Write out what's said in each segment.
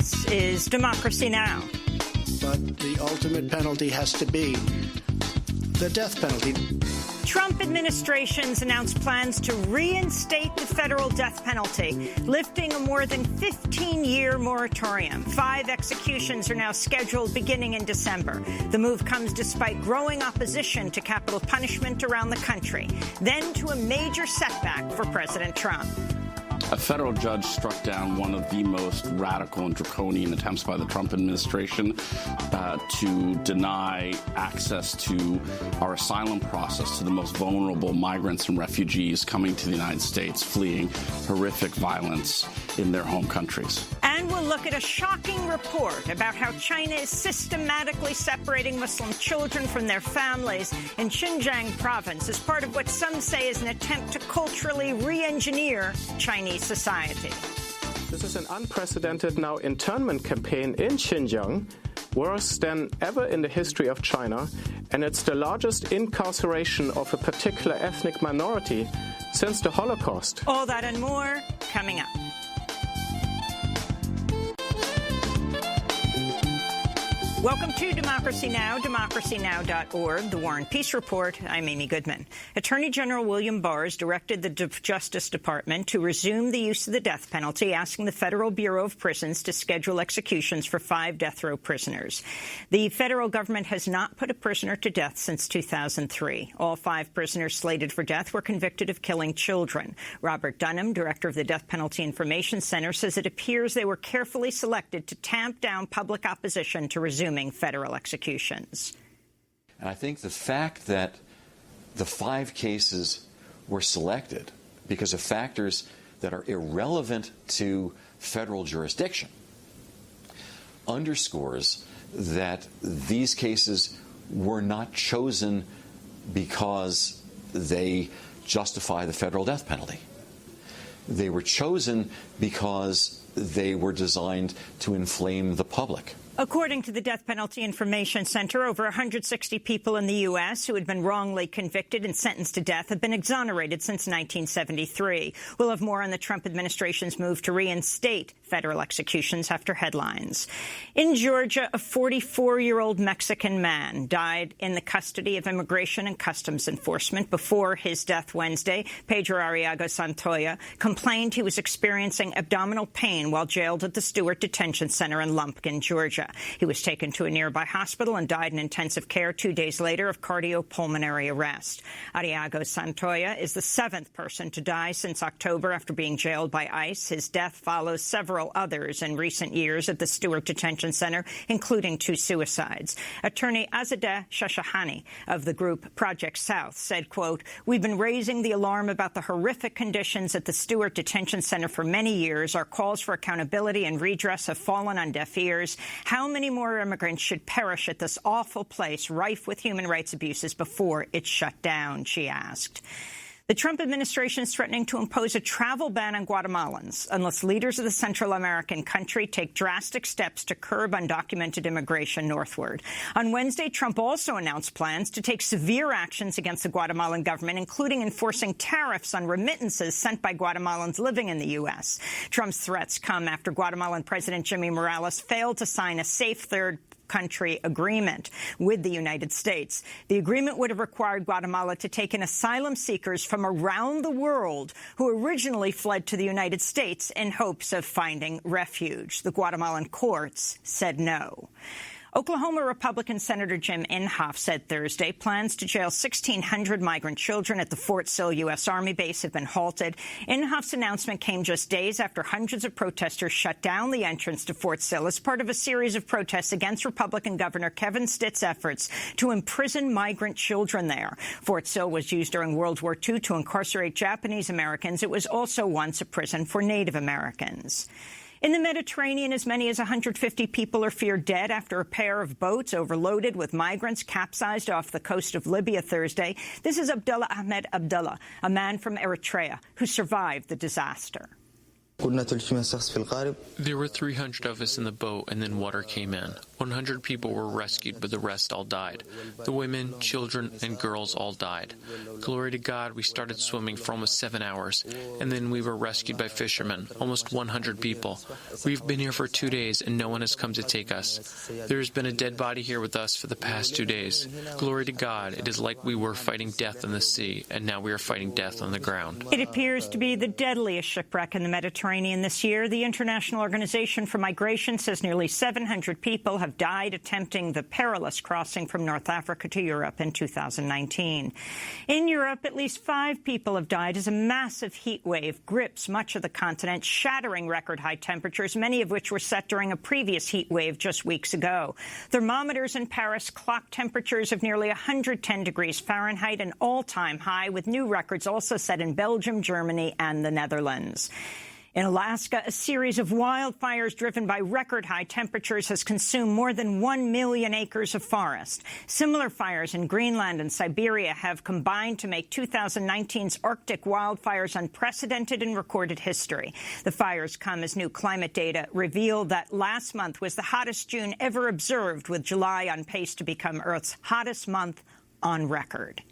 This is Democracy Now! But the ultimate penalty has to be the death penalty. Trump administration's announced plans to reinstate the federal death penalty, lifting a more than 15-year moratorium. 5 executions are now scheduled beginning in December. The move comes despite growing opposition to capital punishment around the country, then to a major setback for President Trump. A federal judge struck down one of the most radical and draconian attempts by the Trump administration to deny access to our asylum process to the most vulnerable migrants and refugees coming to the United States, fleeing horrific violence in their home countries. And we'll look at a shocking report about how China is systematically separating Muslim children from their families in Xinjiang province as part of what some say is an attempt to culturally re-engineer Chinese society. This is an unprecedented now internment campaign in Xinjiang, worse than ever in the history of China, and it's the largest incarceration of a particular ethnic minority since the Holocaust. All that and more coming up. Welcome to Democracy Now!, democracynow.org, The War and Peace Report. I'm Amy Goodman. Attorney General William Barr has directed the Justice Department to resume the use of the death penalty, asking the Federal Bureau of Prisons to schedule executions for 5 death row prisoners. The federal government has not put a prisoner to death since 2003. All 5 prisoners slated for death were convicted of killing children. Robert Dunham, director of the Death Penalty Information Center, says it appears they were carefully selected to tamp down public opposition to resuming federal executions. And I think the fact that the 5 cases were selected because of factors that are irrelevant to federal jurisdiction underscores that these cases were not chosen because they justify the federal death penalty. They were chosen because they were designed to inflame the public. According to the Death Penalty Information Center, over 160 people in the U.S. who had been wrongly convicted and sentenced to death have been exonerated since 1973. We'll have more on the Trump administration's move to reinstate federal executions after headlines. In Georgia, a 44-year-old Mexican man died in the custody of Immigration and Customs Enforcement. Before his death Wednesday, Pedro Arriaga Santoya complained he was experiencing abdominal pain while jailed at the Stewart Detention Center in Lumpkin, Georgia. He was taken to a nearby hospital and died in intensive care 2 days later of cardiopulmonary arrest. Arriaga Santoya is the 7th person to die since October after being jailed by ICE. His death follows several others in recent years at the Stewart Detention Center, including 2 suicides. Attorney Azadeh Shashahani of the group Project South said, quote, "We've been raising the alarm about the horrific conditions at the Stewart Detention Center for many years. Our calls for accountability and redress have fallen on deaf ears. How many more immigrants should perish at this awful place, rife with human rights abuses, before it's shut down?" she asked. The Trump administration is threatening to impose a travel ban on Guatemalans unless leaders of the Central American country take drastic steps to curb undocumented immigration northward. On Wednesday, Trump also announced plans to take severe actions against the Guatemalan government, including enforcing tariffs on remittances sent by Guatemalans living in the U.S. Trump's threats come after Guatemalan President Jimmy Morales failed to sign a safe third country agreement with the United States. The agreement would have required Guatemala to take in asylum seekers from around the world who originally fled to the United States in hopes of finding refuge. The Guatemalan courts said no. Oklahoma Republican Senator Jim Inhofe said Thursday plans to jail 1,600 migrant children at the Fort Sill U.S. Army base have been halted. Inhofe's announcement came just days after hundreds of protesters shut down the entrance to Fort Sill as part of a series of protests against Republican Governor Kevin Stitt's efforts to imprison migrant children there. Fort Sill was used during World War II to incarcerate Japanese Americans. It was also once a prison for Native Americans. In the Mediterranean, as many as 150 people are feared dead after a pair of boats overloaded with migrants capsized off the coast of Libya Thursday. This is Abdullah Ahmed Abdullah, a man from Eritrea who survived the disaster. There were 300 of us in the boat, and then water came in. 100 people were rescued, but the rest all died. The women, children, and girls all died. Glory to God, we started swimming for almost 7 hours, and then we were rescued by fishermen, almost 100 people. We've been here for 2 days, and no one has come to take us. There has been a dead body here with us for the past 2 days. Glory to God, it is like we were fighting death in the sea, and now we are fighting death on the ground. It appears to be the deadliest shipwreck in the Mediterranean this year. The International Organization for Migration says nearly 700 people have died attempting the perilous crossing from North Africa to Europe in 2019. In Europe, at least 5 people have died as a massive heat wave grips much of the continent, shattering record-high temperatures, many of which were set during a previous heat wave just weeks ago. Thermometers in Paris clocked temperatures of nearly 110 degrees Fahrenheit, an all-time high, with new records also set in Belgium, Germany, and the Netherlands. In Alaska, a series of wildfires driven by record-high temperatures has consumed more than 1 million acres of forest. Similar fires in Greenland and Siberia have combined to make 2019's Arctic wildfires unprecedented in recorded history. The fires come as new climate data reveal that last month was the hottest June ever observed, with July on pace to become Earth's hottest month on record.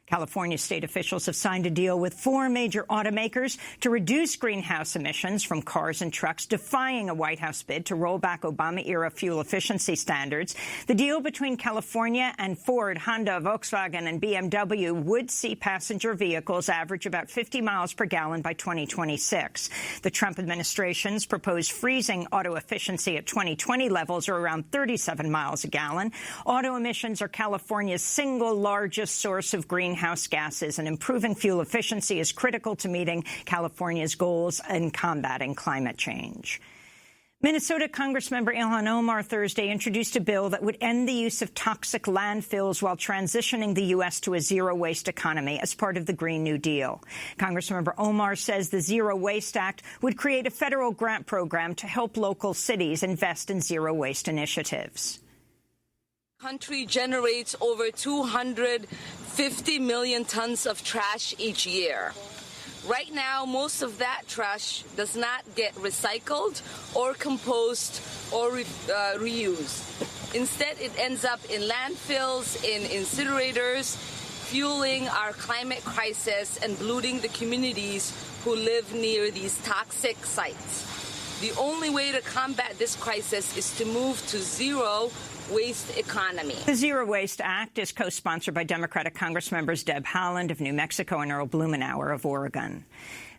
California state officials have signed a deal with 4 major automakers to reduce greenhouse emissions from cars and trucks, defying a White House bid to roll back Obama-era fuel efficiency standards. The deal between California and Ford, Honda, Volkswagen, and BMW would see passenger vehicles average about 50 miles per gallon by 2026. The Trump administration's proposed freezing auto efficiency at 2020 levels are around 37 miles a gallon. Auto emissions are California's single largest source of greenhouse gases, and improving fuel efficiency is critical to meeting California's goals in combating climate change. Minnesota Congressmember Ilhan Omar Thursday introduced a bill that would end the use of toxic landfills while transitioning the U.S. to a zero-waste economy as part of the Green New Deal. Congressmember Omar says the Zero Waste Act would create a federal grant program to help local cities invest in zero-waste initiatives. Country generates over 250 million tons of trash each year. Right now, most of that trash does not get recycled or composted or reused. Instead, it ends up in landfills, in incinerators, fueling our climate crisis and polluting the communities who live near these toxic sites. The only way to combat this crisis is to move to zero waste economy. The Zero Waste Act is co-sponsored by Democratic Congress members Deb Haaland of New Mexico and Earl Blumenauer of Oregon.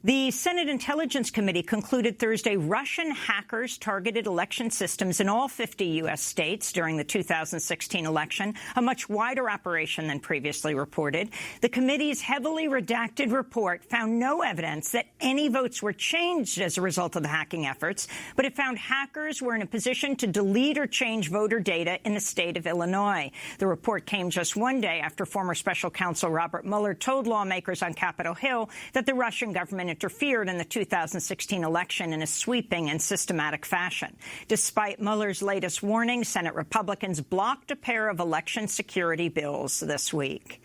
The Senate Intelligence Committee concluded Thursday Russian hackers targeted election systems in all 50 U.S. states during the 2016 election, a much wider operation than previously reported. The committee's heavily redacted report found no evidence that any votes were changed as a result of the hacking efforts, but it found hackers were in a position to delete or change voter data in the state of Illinois. The report came just one day after former special counsel Robert Mueller told lawmakers on Capitol Hill that the Russian government interfered in the 2016 election in a sweeping and systematic fashion. Despite Mueller's latest warning, Senate Republicans blocked a pair of election security bills this week.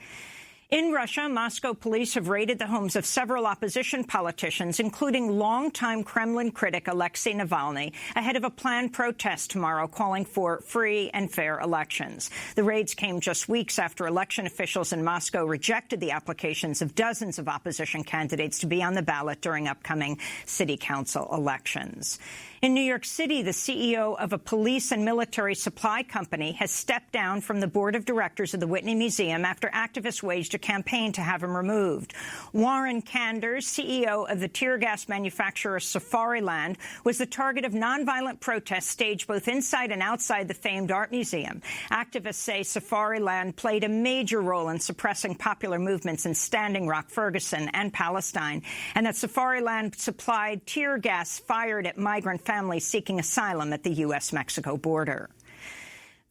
In Russia, Moscow police have raided the homes of several opposition politicians, including longtime Kremlin critic Alexei Navalny, ahead of a planned protest tomorrow calling for free and fair elections. The raids came just weeks after election officials in Moscow rejected the applications of dozens of opposition candidates to be on the ballot during upcoming city council elections. In New York City, the CEO of a police and military supply company has stepped down from the board of directors of the Whitney Museum after activists waged a campaign to have him removed. Warren Kanders, CEO of the tear gas manufacturer Safariland, was the target of nonviolent protests staged both inside and outside the famed art museum. Activists say Safariland played a major role in suppressing popular movements in Standing Rock, Ferguson, and Palestine, and that Safariland supplied tear gas fired at migrant families seeking asylum at the U.S.-Mexico border.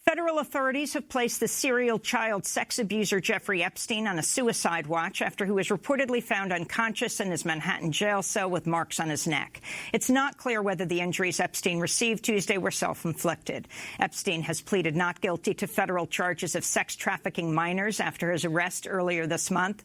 Federal authorities have placed the serial child sex abuser Jeffrey Epstein on a suicide watch after he was reportedly found unconscious in his Manhattan jail cell with marks on his neck. It's not clear whether the injuries Epstein received Tuesday were self-inflicted. Epstein has pleaded not guilty to federal charges of sex trafficking minors after his arrest earlier this month.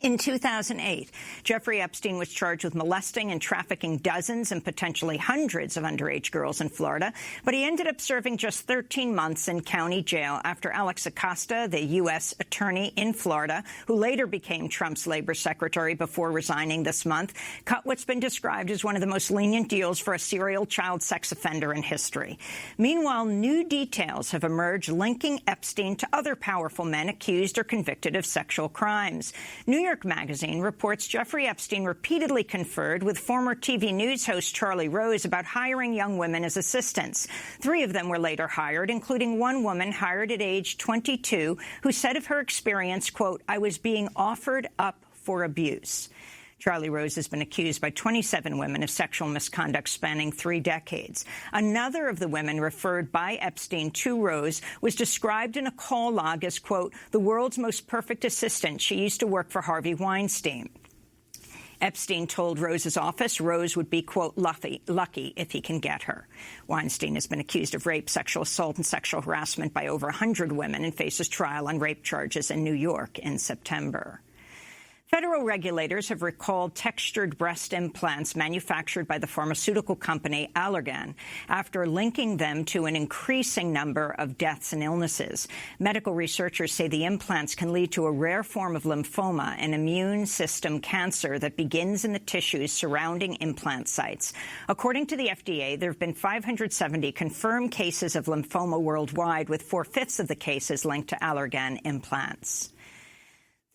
In 2008, Jeffrey Epstein was charged with molesting and trafficking dozens and potentially hundreds of underage girls in Florida, but he ended up serving just 13 months in county jail after Alex Acosta, the U.S. attorney in Florida, who later became Trump's labor secretary before resigning this month, cut what's been described as one of the most lenient deals for a serial child sex offender in history. Meanwhile, new details have emerged linking Epstein to other powerful men accused or convicted of sexual crimes. New York Magazine reports Jeffrey Epstein repeatedly conferred with former TV news host Charlie Rose about hiring young women as assistants. 3 of them were later hired, including one woman hired at age 22 who said of her experience, quote, "I was being offered up for abuse." Charlie Rose has been accused by 27 women of sexual misconduct spanning 3 decades. Another of the women referred by Epstein to Rose was described in a call log as, quote, "the world's most perfect assistant. She used to work for Harvey Weinstein." Epstein told Rose's office Rose would be, quote, lucky if he can get her. Weinstein has been accused of rape, sexual assault, and sexual harassment by over 100 women and faces trial on rape charges in New York in September. Federal regulators have recalled textured breast implants manufactured by the pharmaceutical company Allergan after linking them to an increasing number of deaths and illnesses. Medical researchers say the implants can lead to a rare form of lymphoma, an immune system cancer that begins in the tissues surrounding implant sites. According to the FDA, there have been 570 confirmed cases of lymphoma worldwide, with 4/5 of the cases linked to Allergan implants.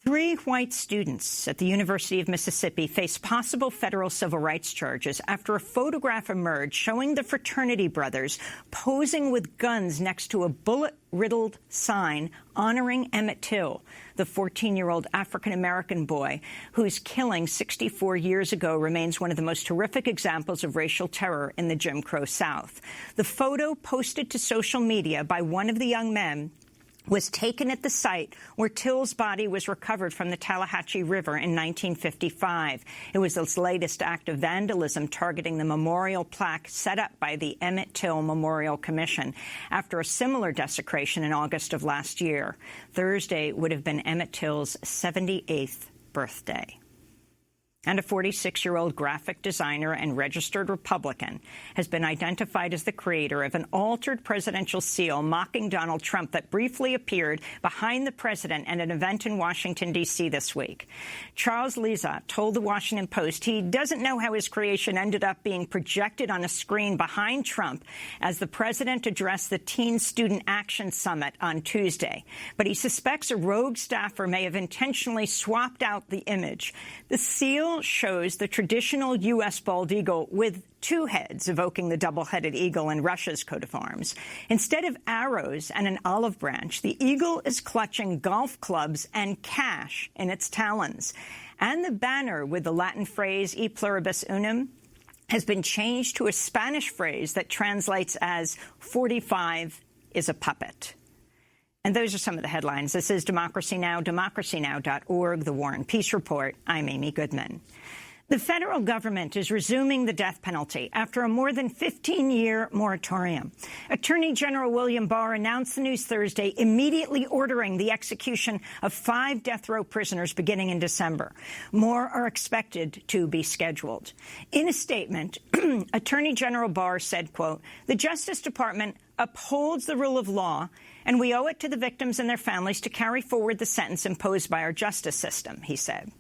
3 white students at the University of Mississippi face possible federal civil rights charges after a photograph emerged showing the fraternity brothers posing with guns next to a bullet-riddled sign honoring Emmett Till, the 14-year-old African-American boy whose killing 64 years ago remains one of the most horrific examples of racial terror in the Jim Crow South. The photo posted to social media by one of the young men was taken at the site where Till's body was recovered from the Tallahatchie River in 1955. It was its latest act of vandalism targeting the memorial plaque set up by the Emmett Till Memorial Commission after a similar desecration in August of last year. Thursday would have been Emmett Till's 78th birthday. And a 46-year-old graphic designer and registered Republican has been identified as the creator of an altered presidential seal mocking Donald Trump that briefly appeared behind the president at an event in Washington, D.C. this week. Charles Liza told the Washington Post he doesn't know how his creation ended up being projected on a screen behind Trump as the president addressed the Teen Student Action Summit on Tuesday. But he suspects a rogue staffer may have intentionally swapped out the image. The seal shows the traditional U.S. bald eagle with 2 heads, evoking the double-headed eagle in Russia's coat of arms. Instead of arrows and an olive branch, the eagle is clutching golf clubs and cash in its talons. And the banner with the Latin phrase E pluribus unum has been changed to a Spanish phrase that translates as 45 is a puppet. And those are some of the headlines. This is Democracy Now!, democracynow.org, The War and Peace Report. I'm Amy Goodman. The federal government is resuming the death penalty after a more than 15-year moratorium. Attorney General William Barr announced the news Thursday, immediately ordering the execution of 5 death row prisoners beginning in December. More are expected to be scheduled. In a statement, Attorney General Barr said, quote, "The Justice Department upholds the rule of law, and we owe it to the victims and their families to carry forward the sentence imposed by our justice system," he said.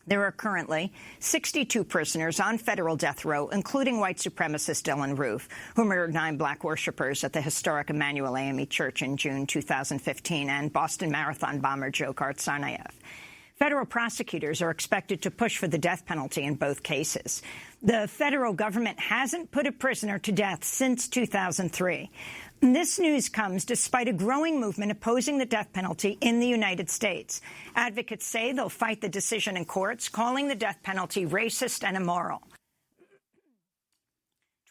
There are currently 62 prisoners on federal death row, including white supremacist Dylan Roof, who murdered 9 black worshippers at the historic Emanuel AME Church in June 2015, and Boston Marathon bomber Dzhokhar Tsarnaev. Federal prosecutors are expected to push for the death penalty in both cases. The federal government hasn't put a prisoner to death since 2003. This news comes despite a growing movement opposing the death penalty in the United States. Advocates say they'll fight the decision in courts, calling the death penalty racist and immoral.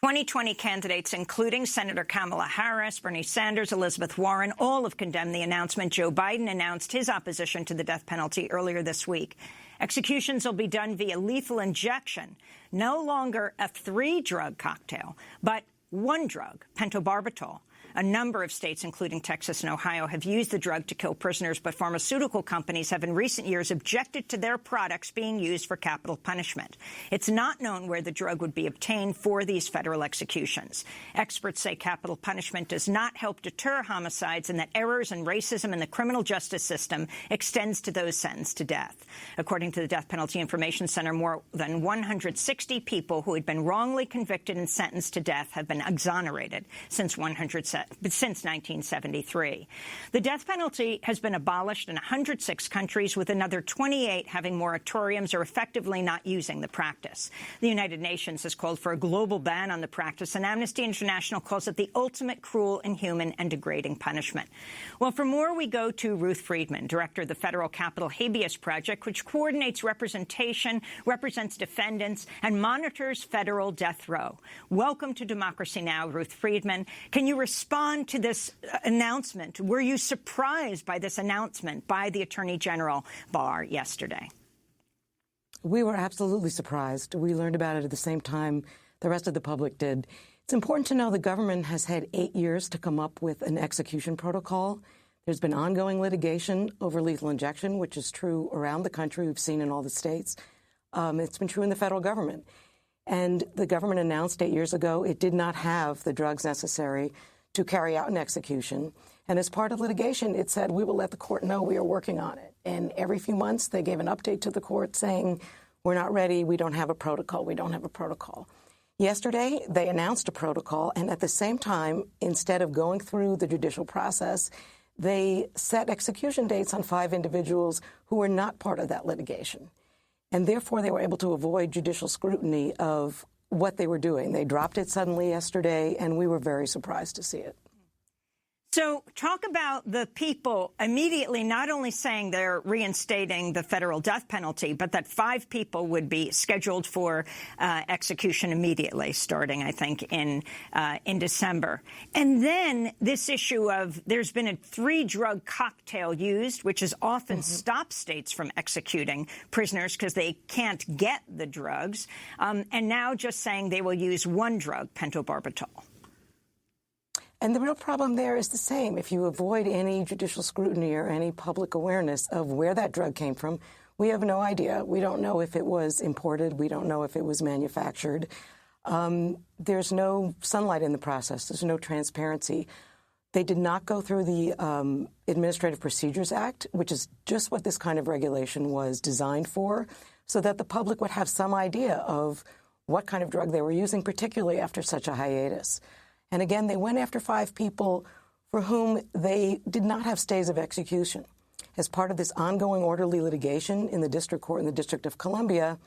2020 candidates, including Senator Kamala Harris, Bernie Sanders, Elizabeth Warren, all have condemned the announcement Joe Biden announced his opposition to the death penalty earlier this week. Executions will be done via lethal injection, no longer a 3-drug cocktail, but 1 drug, pentobarbital. A number of states, including Texas and Ohio, have used the drug to kill prisoners, but pharmaceutical companies have in recent years objected to their products being used for capital punishment. It's not known where the drug would be obtained for these federal executions. Experts say capital punishment does not help deter homicides and that errors and racism in the criminal justice system extends to those sentenced to death. According to the Death Penalty Information Center, more than 160 people who had been wrongly convicted and sentenced to death have been exonerated since 1973. The death penalty has been abolished in 106 countries, with another 28 having moratoriums or effectively not using the practice. The United Nations has called for a global ban on the practice, and Amnesty International calls it the ultimate cruel, inhuman, and degrading punishment. Well, for more, we go to Ruth Friedman, director of the Federal Capital Habeas Project, which coordinates representation, represents defendants, and monitors federal death row. Welcome to Democracy Now!, Ruth Friedman. Can you respond to this announcement? Were you surprised by this announcement by the Attorney General Barr yesterday? We were absolutely surprised. We learned about it at the same time the rest of the public did. It's important to know the government has had 8 years to come up with an execution protocol. There's been ongoing litigation over lethal injection, which is true around the country. We've seen in all the states. It's been true in the federal government. And the government announced 8 years ago it did not have the drugs necessary to carry out an execution. And as part of litigation, it said, we will let the court know we are working on it. And every few months, they gave an update to the court saying, we're not ready, we don't have a protocol, we don't have a protocol. Yesterday, they announced a protocol, and at the same time, instead of going through the judicial process, they set execution dates on 5 individuals who were not part of that litigation. And therefore, they were able to avoid judicial scrutiny of what they were doing. They dropped it suddenly yesterday, and we were very surprised to see it. So talk about the people immediately not only saying they're reinstating the federal death penalty, but that 5 people would be scheduled for execution immediately, starting, I think, in December. And then this issue of there's been a 3-drug cocktail used, which has often stopped states from executing prisoners because they can't get the drugs, and now just saying they will use 1 drug, pentobarbital. And the real problem there is the same. If you avoid any judicial scrutiny or any public awareness of where that drug came from, we have no idea. We don't know if it was imported. We don't know if it was manufactured. There's no sunlight in the process. There's no transparency. They did not go through the Administrative Procedures Act, which is just what this kind of regulation was designed for, so that the public would have some idea of what kind of drug they were using, particularly after such a hiatus. And again, they went after 5 people for whom they did not have stays of execution. As part of this ongoing orderly litigation in the district court in the District of Columbia,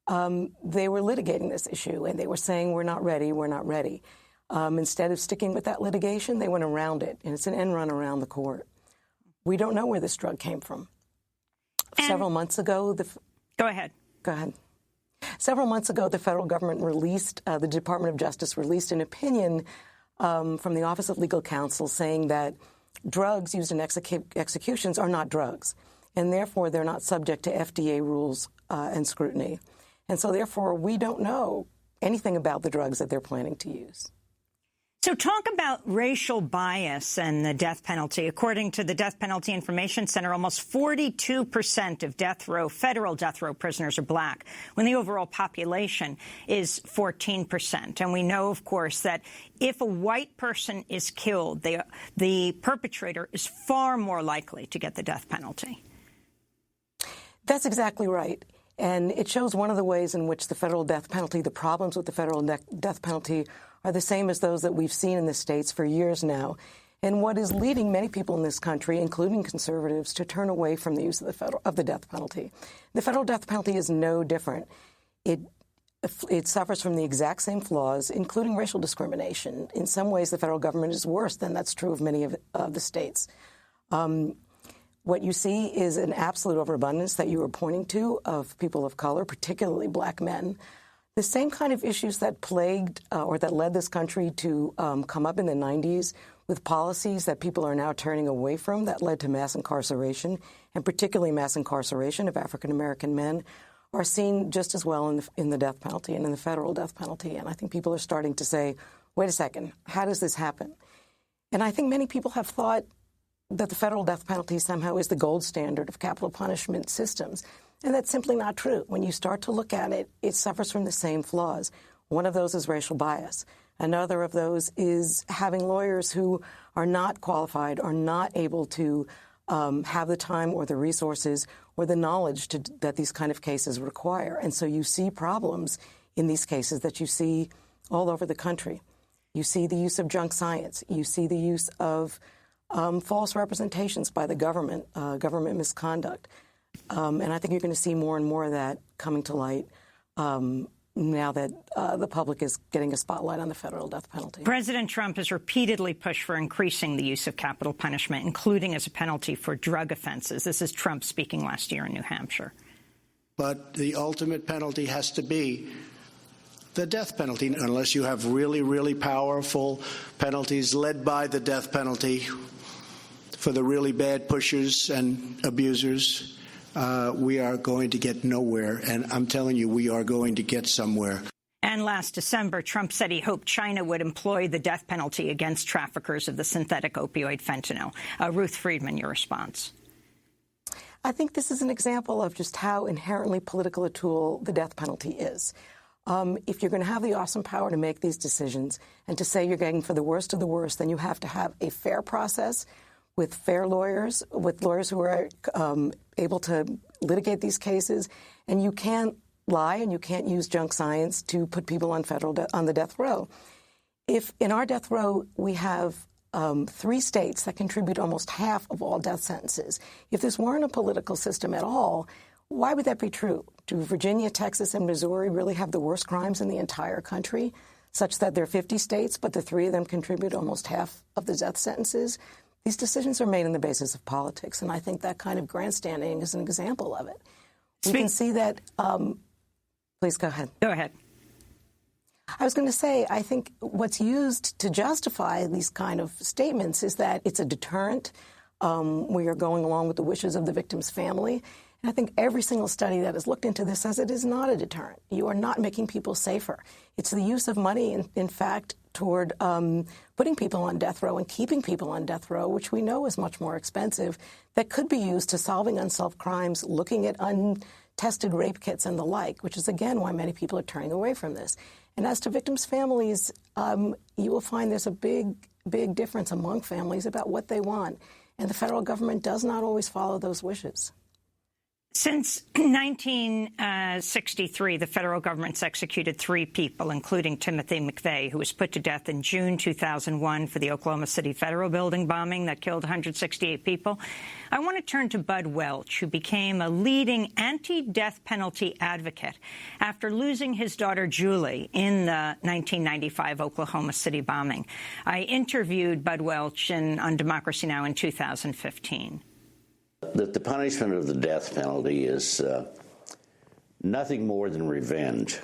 they were litigating this issue, and they were saying, we're not ready, we're not ready. Instead of sticking with that litigation, they went around it, and it's an end run around the court. We don't know where this drug came from. Several months ago, Go ahead. Go ahead. Several months ago, the federal government released, the Department of Justice released an opinion from the Office of Legal Counsel saying that drugs used in executions are not drugs, and therefore they're not subject to FDA rules and scrutiny. And so therefore, we don't know anything about the drugs that they're planning to use. So talk about racial bias and the death penalty. According to the Death Penalty Information Center, almost 42% of federal death row prisoners are black, when the overall population is 14%. And we know, of course, that if a white person is killed, the perpetrator is far more likely to get the death penalty. That's exactly right. And it shows one of the ways in which the federal death penalty, the problems with the federal death penalty, are the same as those that we've seen in the states for years now, and what is leading many people in this country, including conservatives, to turn away from the use of the death penalty. The federal death penalty is no different. It suffers from the exact same flaws, including racial discrimination. In some ways, the federal government is worse than that's true of many of the states. What you see is an absolute overabundance that you were pointing to of people of color, particularly black men. The same kind of issues that plagued or that led this country to come up in the 90s with policies that people are now turning away from that led to mass incarceration, and particularly mass incarceration of African-American men, are seen just as well in the death penalty and in the federal death penalty. And I think people are starting to say, wait a second, how does this happen? And I think many people have thought that the federal death penalty somehow is the gold standard of capital punishment systems. And that's simply not true. When you start to look at it, it suffers from the same flaws. One of those is racial bias. Another of those is having lawyers who are not qualified or not able to have the time or the resources or the knowledge that these kind of cases require. And so you see problems in these cases that you see all over the country. You see the use of junk science. You see the use of false representations by the government, government misconduct. And I think you're going to see more and more of that coming to light now that the public is getting a spotlight on the federal death penalty. President Trump has repeatedly pushed for increasing the use of capital punishment, including as a penalty for drug offenses. This is Trump speaking last year in New Hampshire. But the ultimate penalty has to be the death penalty, unless you have really, really powerful penalties led by the death penalty for the really bad pushers and abusers. We are going to get nowhere, and I'm telling you, we are going to get somewhere. And last December, Trump said he hoped China would employ the death penalty against traffickers of the synthetic opioid fentanyl. Ruth Friedman, your response. I think this is an example of just how inherently political a tool the death penalty is. If you're going to have the awesome power to make these decisions and to say you're getting for the worst of the worst, then you have to have a fair process with fair lawyers, with lawyers who are able to litigate these cases. And you can't lie and you can't use junk science to put people on on the death row. If in our death row we have 3 states that contribute almost half of all death sentences, if this weren't a political system at all, why would that be true? Do Virginia, Texas, and Missouri really have the worst crimes in the entire country, such that there are 50 states, but the 3 of them contribute almost half of the death sentences? These decisions are made on the basis of politics, and I think that kind of grandstanding is an example of it. We can see that. Please go ahead. Go ahead. I was going to say, I think what's used to justify these kind of statements is that it's a deterrent. We are going along with the wishes of the victim's family. And I think every single study that has looked into this says it is not a deterrent. You are not making people safer. It's the use of money, in fact, toward putting people on death row and keeping people on death row, which we know is much more expensive, that could be used to solving unsolved crimes, looking at untested rape kits and the like, which is, again, why many people are turning away from this. And as to victims' families, you will find there's a big, big difference among families about what they want. And the federal government does not always follow those wishes. Since 1963, the federal government's executed 3 people, including Timothy McVeigh, who was put to death in June 2001 for the Oklahoma City Federal Building bombing that killed 168 people. I want to turn to Bud Welch, who became a leading anti-death penalty advocate after losing his daughter Julie in the 1995 Oklahoma City bombing. I interviewed Bud Welch on Democracy Now! In 2015. That the punishment of the death penalty is nothing more than revenge.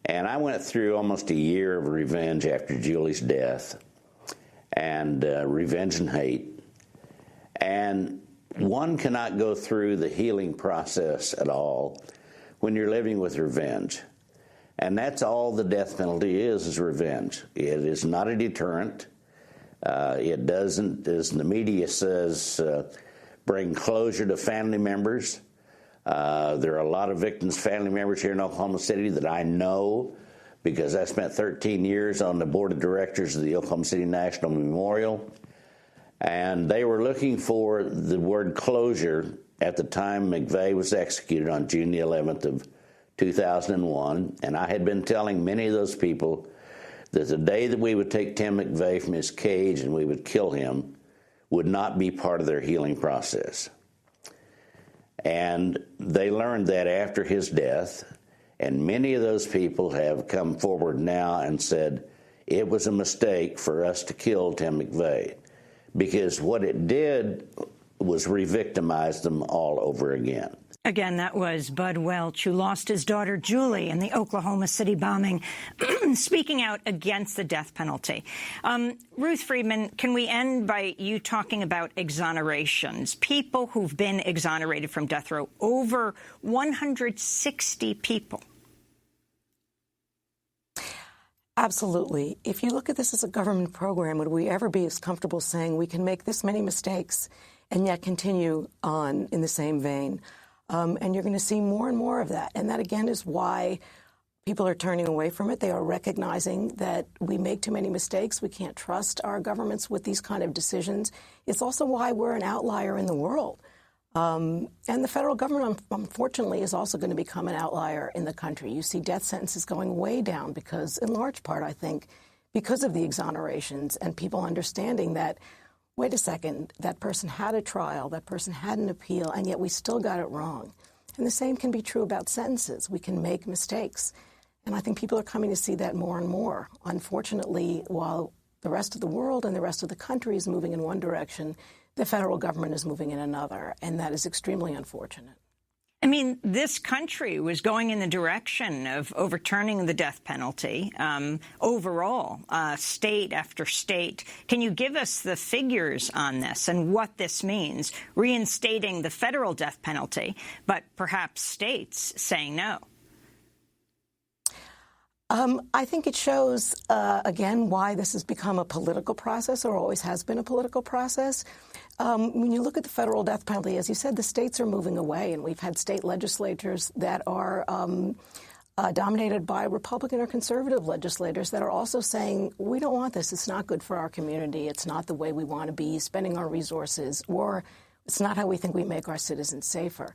And I went through almost a year of revenge after Julie's death, and revenge and hate. And one cannot go through the healing process at all when you're living with revenge. And that's all the death penalty is revenge. It is not a deterrent. It doesn't, as the media says, bring closure to family members. There are a lot of victims' family members here in Oklahoma City that I know because I spent 13 years on the board of directors of the Oklahoma City National Memorial. And they were looking for the word closure at the time McVeigh was executed on June the 11th of 2001. And I had been telling many of those people that the day that we would take Tim McVeigh from his cage and we would kill him would not be part of their healing process. And they learned that after his death, and many of those people have come forward now and said it was a mistake for us to kill Tim McVeigh, because what it did was re-victimize them all over again. Again, that was Bud Welch, who lost his daughter Julie in the Oklahoma City bombing, speaking out against the death penalty. Ruth Friedman, can we end by you talking about exonerations? People who've been exonerated from death row, over 160 people. Absolutely. If you look at this as a government program, would we ever be as comfortable saying we can make this many mistakes and yet continue on in the same vein? And you're going to see more and more of that. And that, again, is why people are turning away from it. They are recognizing that we make too many mistakes. We can't trust our governments with these kind of decisions. It's also why we're an outlier in the world. And the federal government, unfortunately, is also going to become an outlier in the country. You see death sentences going way down because, in large part, I think, because of the exonerations and people understanding that, wait a second, that person had a trial, that person had an appeal, and yet we still got it wrong. And the same can be true about sentences. We can make mistakes. And I think people are coming to see that more and more. Unfortunately, while the rest of the world and the rest of the country is moving in one direction, the federal government is moving in another, and that is extremely unfortunate. I mean, this country was going in the direction of overturning the death penalty overall, state after state. Can you give us the figures on this and what this means, reinstating the federal death penalty, but perhaps states saying no? I think it shows, again, why this has become a political process or always has been a political process. When you look at the federal death penalty, as you said, the states are moving away, and we've had state legislatures that are dominated by Republican or conservative legislators that are also saying, we don't want this. It's not good for our community. It's not the way we want to be spending our resources, or it's not how we think we make our citizens safer.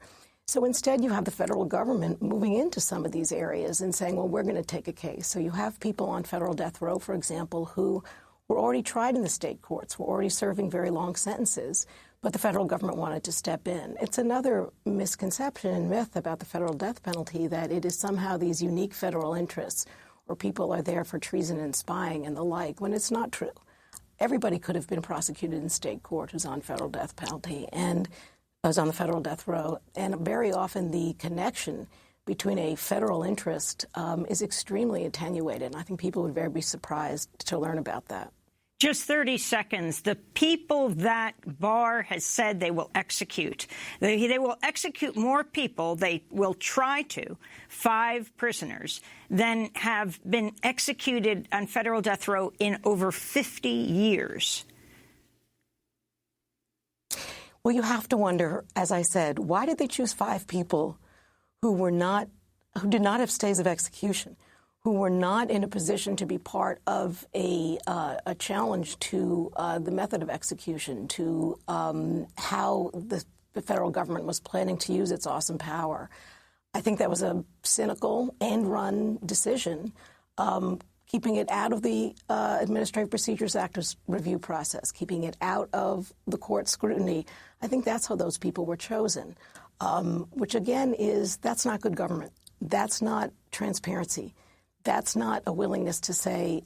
So instead, you have the federal government moving into some of these areas and saying, well, we're going to take a case. So you have people on federal death row, for example, who were already tried in the state courts, were already serving very long sentences, but the federal government wanted to step in. It's another misconception and myth about the federal death penalty that it is somehow these unique federal interests or people are there for treason and spying and the like, when it's not true. Everybody could have been prosecuted in state court who's on federal death penalty and was on the federal death row. And very often the connection between a federal interest is extremely attenuated. And I think people would very be surprised to learn about that. Just 30 seconds. The people that Barr has said they will execute, they will execute more people, they will try to, 5 prisoners, than have been executed on federal death row in over 50 years. Well, you have to wonder, as I said, why did they choose 5 people who did not have stays of execution, who were not in a position to be part of a challenge to the method of execution, to how the federal government was planning to use its awesome power? I think that was a cynical end-run decision, keeping it out of the Administrative Procedures Act review process, keeping it out of the court scrutiny. I think that's how those people were chosen, which, again, that's not good government. That's not transparency. That's not a willingness to say,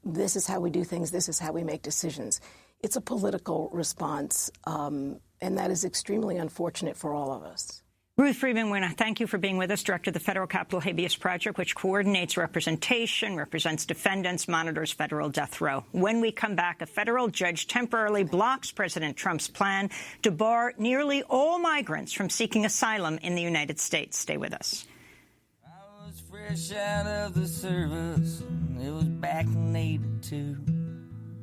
this is how we do things, this is how we make decisions. It's a political response, and that is extremely unfortunate for all of us. Ruth Friedman, we want to thank you for being with us, Director of the Federal Capital Habeas Project, which coordinates representation, represents defendants, monitors federal death row. When we come back, a federal judge temporarily blocks President Trump's plan to bar nearly all migrants from seeking asylum in the United States. Stay with us. I was fresh out of the service. It was back in '82.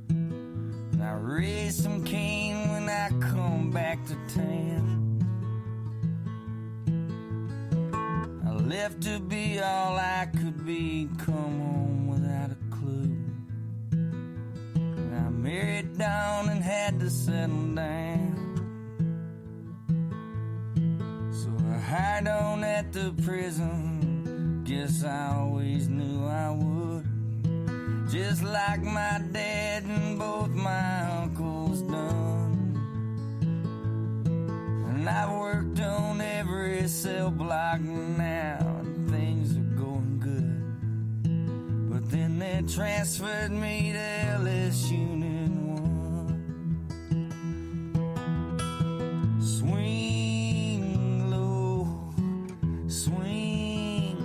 And I raised some cane when I come back to town. Left to be all I could be, come home without a clue. I married down and had to settle down. So I hired on at the prison, guess I always knew I would. Just like my dad and both my uncles done. And I've worked on every cell block now, and things are going good. But then they transferred me to LS Unit 1. Swing low, swing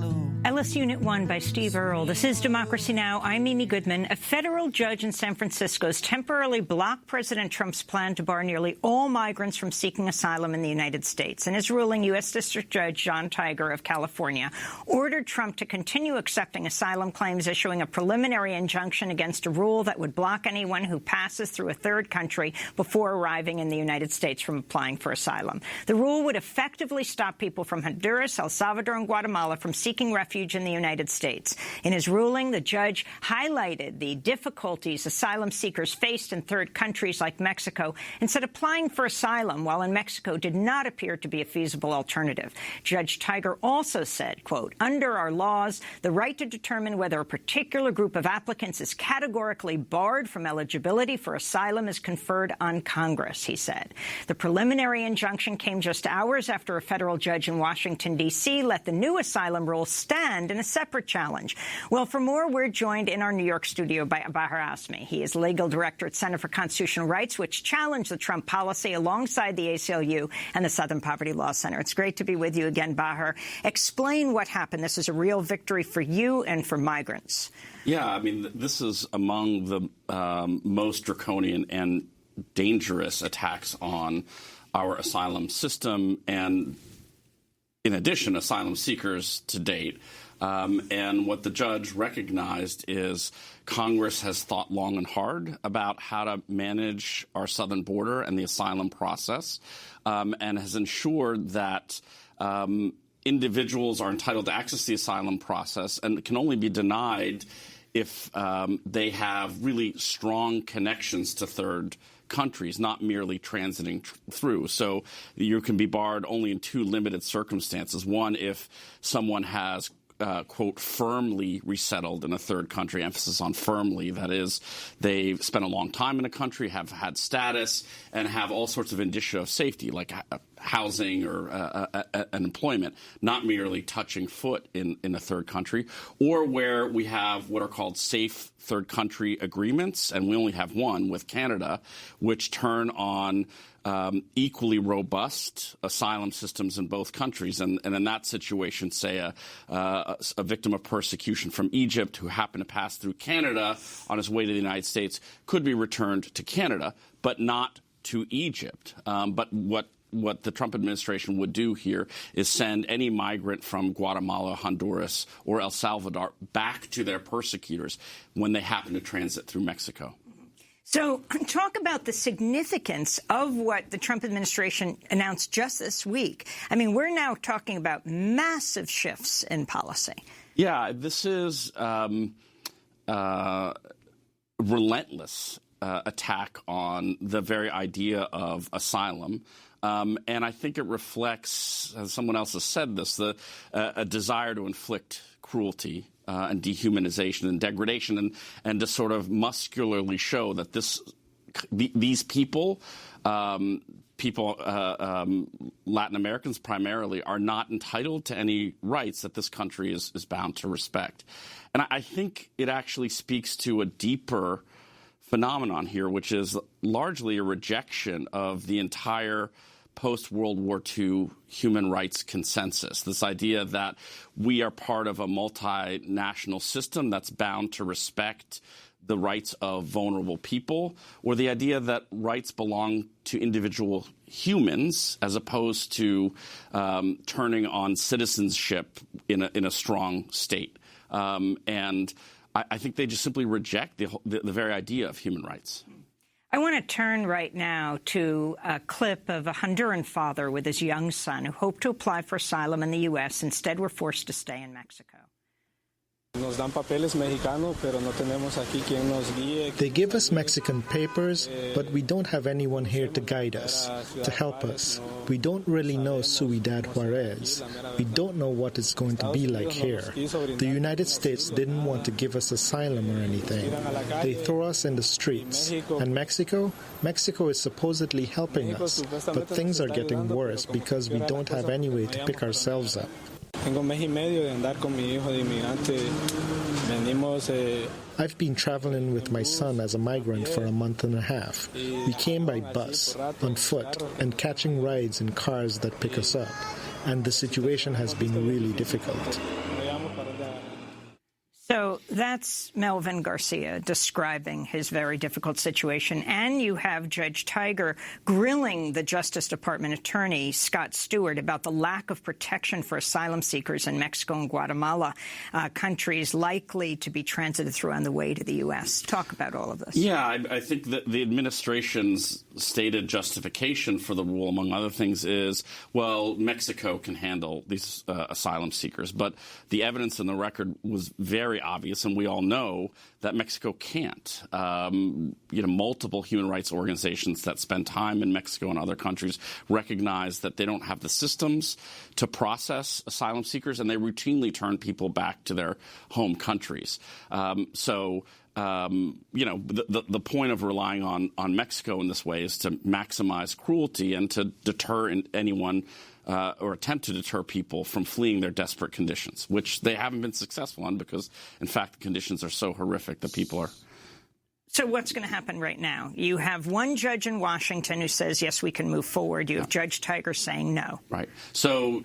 low. Tell Us Unit 1 by Steve Earle. This is Democracy Now! I'm Mimi Goodman. A federal judge in San Francisco has temporarily blocked President Trump's plan to bar nearly all migrants from seeking asylum in the United States. In his ruling, U.S. District Judge John Tiger of California ordered Trump to continue accepting asylum claims, issuing a preliminary injunction against a rule that would block anyone who passes through a third country before arriving in the United States from applying for asylum. The rule would effectively stop people from Honduras, El Salvador, and Guatemala from seeking refuge in the United States. In his ruling, the judge highlighted the difficulties asylum seekers faced in third countries like Mexico and said applying for asylum while in Mexico did not appear to be a feasible alternative. Judge Tiger also said, quote, under our laws, the right to determine whether a particular group of applicants is categorically barred from eligibility for asylum is conferred on Congress, he said. The preliminary injunction came just hours after a federal judge in Washington, D.C. let the new asylum rule stand in a separate challenge. Well, for more, we're joined in our New York studio by Bahar Asmi. He is legal director at Center for Constitutional Rights, which challenged the Trump policy alongside the ACLU and the Southern Poverty Law Center. It's great to be with you again, Bahar. Explain what happened. This is a real victory for you and for migrants. Yeah, I mean, this is among the most draconian and dangerous attacks on our asylum system and, in addition, asylum seekers to date. And what the judge recognized is Congress has thought long and hard about how to manage our southern border and the asylum process, and has ensured that individuals are entitled to access the asylum process and can only be denied if they have really strong connections to third countries, not merely transiting through. So you can be barred only in two limited circumstances. One, if someone has quote, firmly resettled in a third country, emphasis on firmly. That is, they've spent a long time in a country, have had status, and have all sorts of indicia of safety, like housing or an employment, not merely touching foot in a third country, or where we have what are called safe third country agreements, and we only have one with Canada, which turn on equally robust asylum systems in both countries. And in that situation, say a victim of persecution from Egypt who happened to pass through Canada on his way to the United States could be returned to Canada, but not to Egypt. But what the Trump administration would do here is send any migrant from Guatemala, Honduras, or El Salvador back to their persecutors when they happen to transit through Mexico. So talk about the significance of what the Trump administration announced just this week. I mean, we're now talking about massive shifts in policy. Yeah, this is relentless attack on the very idea of asylum. And I think it reflects, as someone else has said this, a desire to inflict cruelty and dehumanization and degradation, and to sort of muscularly show that these people, Latin Americans primarily, are not entitled to any rights that this country is bound to respect. And I think it actually speaks to a deeper phenomenon here, which is largely a rejection of the entire post-World War II human rights consensus, this idea that we are part of a multinational system that's bound to respect the rights of vulnerable people, or the idea that rights belong to individual humans as opposed to turning on citizenship in a strong state. And I think they just simply reject the very idea of human rights. I want to turn right now to a clip of a Honduran father with his young son who hoped to apply for asylum in the U.S. Instead, were forced to stay in Mexico. They give us Mexican papers, but we don't have anyone here to guide us, to help us. We don't really know Ciudad Juarez. We don't know what it's going to be like here. The United States didn't want to give us asylum or anything. They throw us in the streets. And Mexico is supposedly helping us, but things are getting worse because we don't have any way to pick ourselves up. I've been traveling with my son as a migrant for a month and a half. We came by bus, on foot, and catching rides in cars that pick us up. And the situation has been really difficult. That's Melvin Garcia describing his very difficult situation. And you have Judge Tiger grilling the Justice Department attorney, Scott Stewart, about the lack of protection for asylum seekers in Mexico and Guatemala, countries likely to be transited through on the way to the U.S. Talk about all of this. Yeah, I think that the administration's stated justification for the rule, among other things, is, well, Mexico can handle these asylum seekers. But the evidence in the record was very obvious, and we all know that Mexico can't. Multiple human rights organizations that spend time in Mexico and other countries recognize that they don't have the systems to process asylum seekers, and they routinely turn people back to their home countries. The point of relying on Mexico in this way is to maximize cruelty and to deter anyone or attempt to deter people from fleeing their desperate conditions, which they haven't been successful on because, in fact, the conditions are so horrific that people are. So what's going to happen right now? You have one judge in Washington who says, yes, we can move forward. You have Judge Tiger saying no. Right. So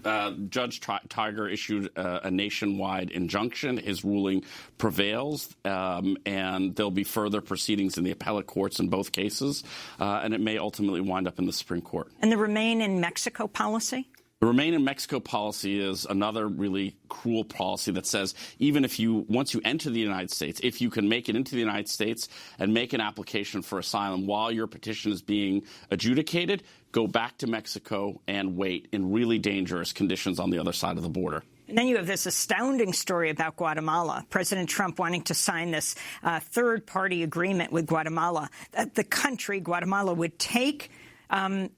Judge Tiger issued a nationwide injunction. His ruling prevails, and there'll be further proceedings in the appellate courts in both cases, and it may ultimately wind up in the Supreme Court. And the Remain in Mexico policy? The Remain in Mexico policy is another really cruel policy that says even if once you enter the United States, if you can make it into the United States and make an application for asylum while your petition is being adjudicated, go back to Mexico and wait in really dangerous conditions on the other side of the border. And then you have this astounding story about Guatemala. President Trump wanting to sign this third-party agreement with Guatemala, that the country, Guatemala, would take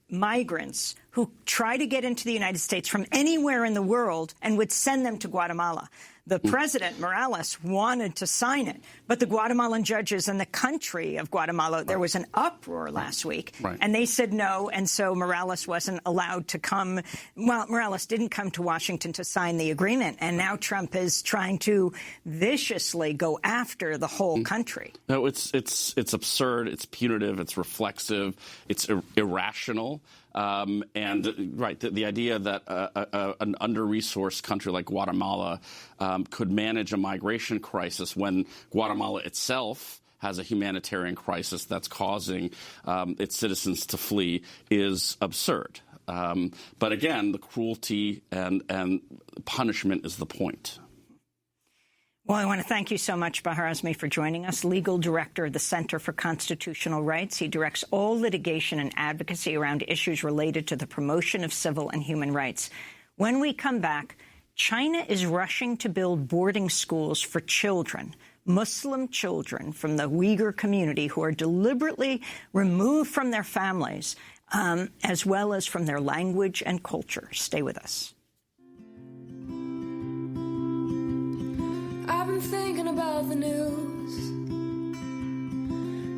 migrants who try to get into the United States from anywhere in the world and would send them to Guatemala. The president, Morales, wanted to sign it, but the Guatemalan judges in the country of Guatemala, there was an uproar last week, and they said no, and so Morales wasn't allowed to come. Well, Morales didn't come to Washington to sign the agreement, and now Trump is trying to viciously go after the whole country. No, it's absurd, it's punitive, it's reflexive, it's irrational. The idea that an under-resourced country like Guatemala could manage a migration crisis when Guatemala itself has a humanitarian crisis that's causing its citizens to flee is absurd. But again, the cruelty and punishment is the point. Well, I want to thank you so much, Bahar Azmi, for joining us, legal director of the Center for Constitutional Rights. He directs all litigation and advocacy around issues related to the promotion of civil and human rights. When we come back, China is rushing to build boarding schools for children, Muslim children from the Uyghur community who are deliberately removed from their families, as well as from their language and culture. Stay with us. I've been thinking about the news.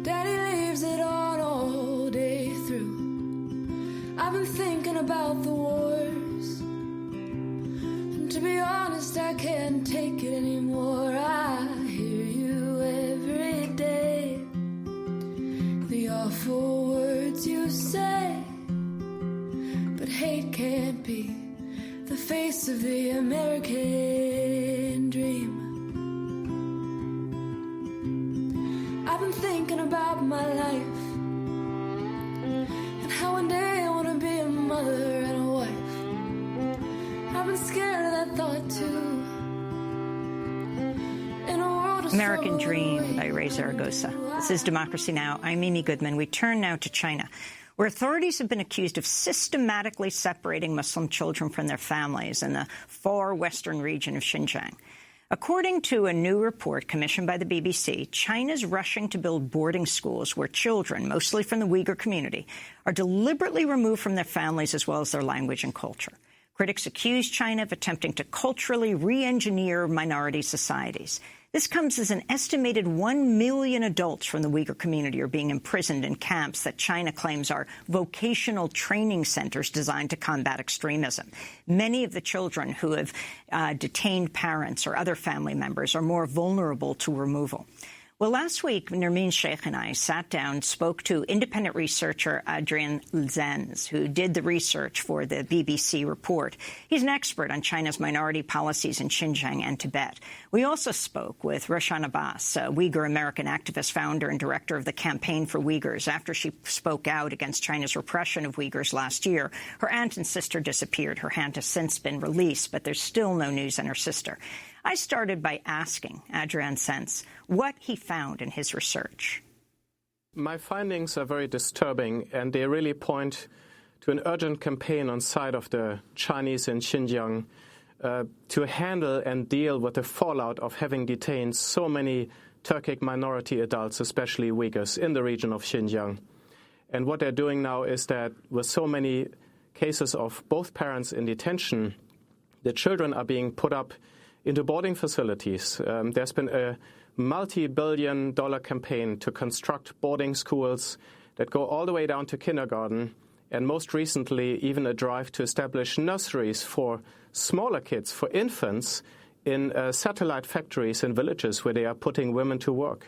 Daddy leaves it on all day through. I've been thinking about the wars. And to be honest, I can't take it anymore. I hear you every day. The awful words you say. But hate can't be the face of the American dream. I've been thinking about my life and how one day I want to be a mother and a wife. I've been scared of that thought too. In a world of American Dream by Ray Zaragoza. This is Democracy Now! I'm Amy Goodman. We turn now to China, where authorities have been accused of systematically separating Muslim children from their families in the far western region of Xinjiang. According to a new report commissioned by the BBC, China's rushing to build boarding schools where children, mostly from the Uyghur community, are deliberately removed from their families as well as their language and culture. Critics accuse China of attempting to culturally re-engineer minority societies. This comes as an estimated 1 million adults from the Uyghur community are being imprisoned in camps that China claims are vocational training centers designed to combat extremism. Many of the children who have detained parents or other family members are more vulnerable to removal. Well, last week, Nermeen Sheikh and I sat down, spoke to independent researcher Adrian Zenz, who did the research for the BBC report. He's an expert on China's minority policies in Xinjiang and Tibet. We also spoke with Roshan Abbas, a Uyghur American activist, founder and director of the Campaign for Uyghurs. After she spoke out against China's repression of Uyghurs last year, her aunt and sister disappeared. Her aunt has since been released, but there's still no news on her sister. I started by asking Adrian Zenz what he found in his research. My findings are very disturbing, and they really point to an urgent campaign on side of the Chinese in Xinjiang to handle and deal with the fallout of having detained so many Turkic minority adults, especially Uyghurs, in the region of Xinjiang. And what they're doing now is that with so many cases of both parents in detention, the children are being put up into boarding facilities. There's been a multi-billion-dollar campaign to construct boarding schools that go all the way down to kindergarten, and most recently even a drive to establish nurseries for smaller kids, for infants, in satellite factories in villages where they are putting women to work.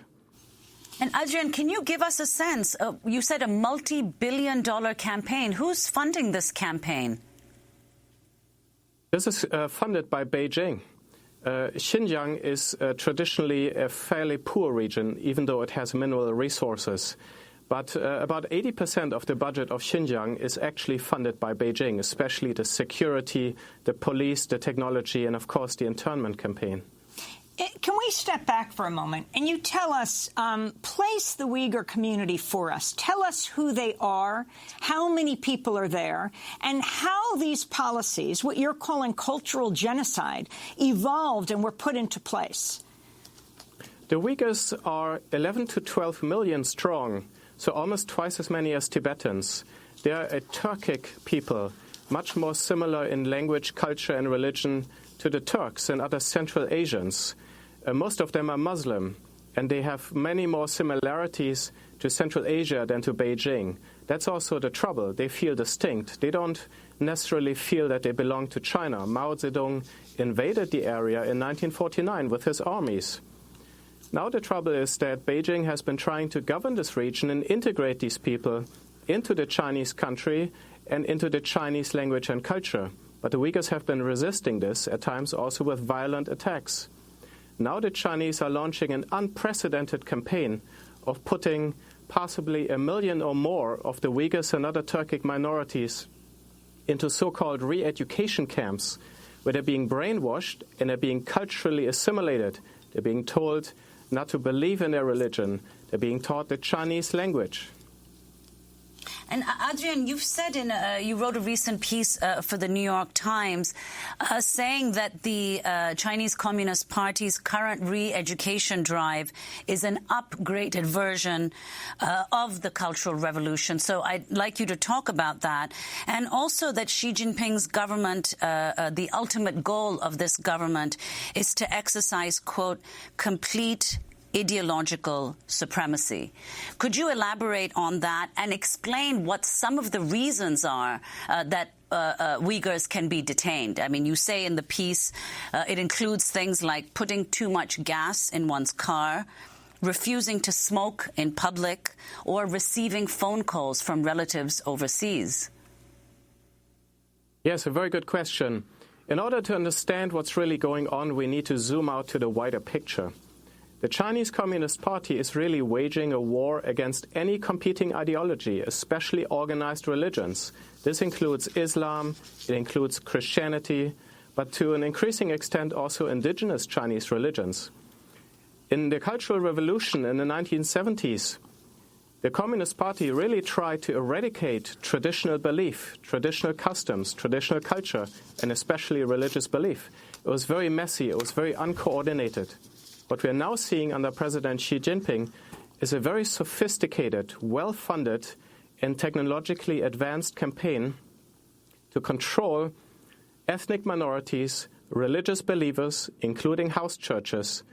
And Adrian, can you give us a sense? You said a multi-billion-dollar campaign. Who's funding this campaign? This is funded by Beijing. Xinjiang is traditionally a fairly poor region, even though it has mineral resources. But about 80% of the budget of Xinjiang is actually funded by Beijing, especially the security, the police, the technology, and, of course, the internment campaign. Can we step back for a moment and you tell us, place the Uyghur community for us. Tell us who they are, how many people are there, and how these policies, what you're calling cultural genocide, evolved and were put into place. The Uyghurs are 11 to 12 million strong, so almost twice as many as Tibetans. They are a Turkic people, much more similar in language, culture, and religion to the Turks and other Central Asians. Most of them are Muslim, and they have many more similarities to Central Asia than to Beijing. That's also the trouble. They feel distinct. They don't necessarily feel that they belong to China. Mao Zedong invaded the area in 1949 with his armies. Now the trouble is that Beijing has been trying to govern this region and integrate these people into the Chinese country and into the Chinese language and culture. But the Uyghurs have been resisting this, at times also with violent attacks. Now the Chinese are launching an unprecedented campaign of putting possibly 1 million or more of the Uyghurs and other Turkic minorities into so-called re-education camps, where they're being brainwashed and they're being culturally assimilated. They're being told not to believe in their religion. They're being taught the Chinese language. And Adrian, you've said you wrote a recent piece for the New York Times saying that the Chinese Communist Party's current re-education drive is an upgraded version of the Cultural Revolution. So I'd like you to talk about that. And also that Xi Jinping's government, the ultimate goal of this government is to exercise, quote, complete ideological supremacy. Could you elaborate on that and explain what some of the reasons are that Uyghurs can be detained? I mean, you say in the piece it includes things like putting too much gas in one's car, refusing to smoke in public, or receiving phone calls from relatives overseas. Yes, a very good question. In order to understand what's really going on, we need to zoom out to the wider picture. The Chinese Communist Party is really waging a war against any competing ideology, especially organized religions. This includes Islam, it includes Christianity, but to an increasing extent also indigenous Chinese religions. In the Cultural Revolution in the 1970s, the Communist Party really tried to eradicate traditional belief, traditional customs, traditional culture, and especially religious belief. It was very messy, it was very uncoordinated. What we are now seeing under President Xi Jinping is a very sophisticated, well-funded, and technologically advanced campaign to control ethnic minorities, religious believers, including house churches.